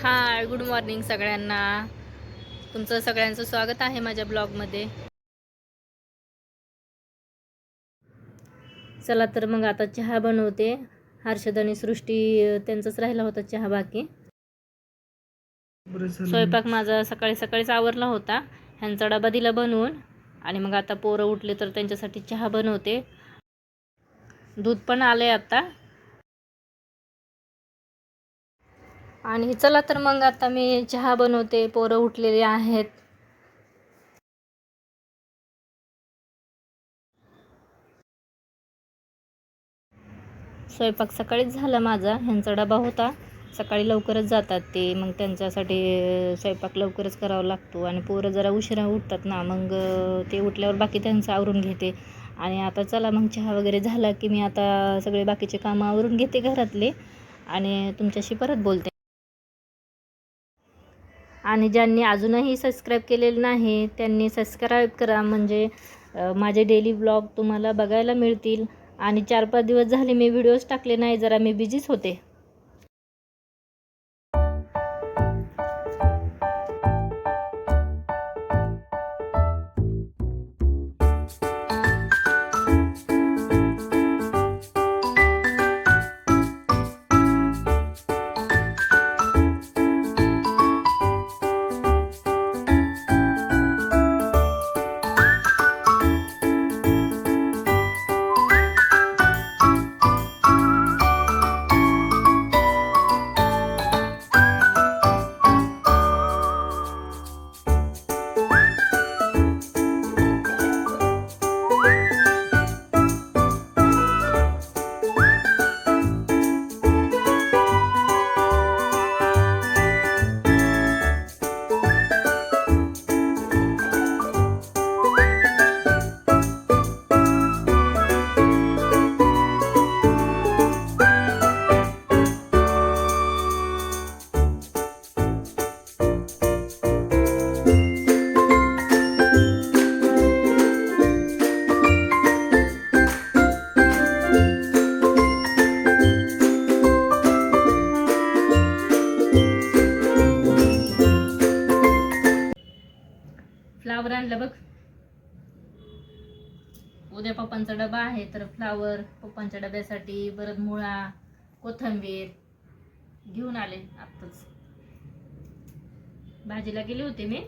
हाय, good morning सगळ्यांना. तुमचं सगळ्यांचं स्वागत आहे माझ्या ब्लॉगमध्ये. चला तर मग आता चहा बनवते. हर्षद आणि सृष्टी त्यांचाच राहिला होता चहा बाकी. स्वयंपाक माझा सकाळी सकाळीच आवरला होता. ह्यांचा डबा दिला बनवून आणि मग आता पोरं उठले तर त्यांच्यासाठी चहा बनवते. दूध पण आलंय आता. आणि चला तर मग आता मी चहा बनवते. पोरं उठलेले आहेत. स्वयंपाक सकाळीच झाला माझा. ह्यांचा डबा होता. सकाळी लवकरच जातात ते, मग त्यांच्यासाठी स्वयंपाक लवकरच करावा लागतो. आणि पोरं जरा उशिरा उठतात ना, मग ते उठल्यावर बाकी त्यांचं आवरून घेते. आणि आता चला मग चहा वगैरे झाला की मी आता सगळे बाकीचे कामं आवरून घेते घरातले आणि तुमच्याशी परत बोलते. आणि ज्यांनी अजूनही सबस्क्राईब केलेलं नाही त्यांनी सबस्क्राईब करा, म्हणजे माझे डेली ब्लॉग तुम्हाला बघायला मिळतील. आणि 4-5 दिवस झाले मी व्हिडिओज टाकले नाही, जरा मी बिझीच होते. फ्लावर आणलं बघ. उद्या पप्पांचा डबा आहे तर फ्लावर पप्पांच्या डब्यासाठी, परत मुळा, कोथिंबीर घेऊन आले. आत्ताच भाजीला गेले होते मी.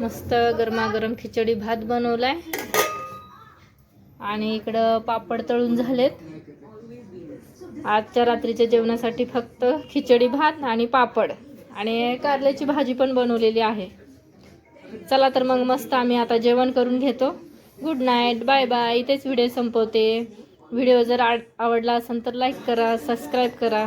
मस्त गरमागरम खिचडी भात बनवलाय आणि इकडं पापड तळून झालेत. आजच्या रात्रीच्या जेवणासाठी फक्त खिचडी भात आणि पापड आणि कारल्याची भाजी पण बनवलेली आहे. चला तर मग मस्त आम्ही आता जेवण करून घेतो. Good night, bye bye. इथेच व्हिडिओ संपवते. व्हिडिओ जर आवडला असेल तर लाईक करा, सबस्क्राईब करा.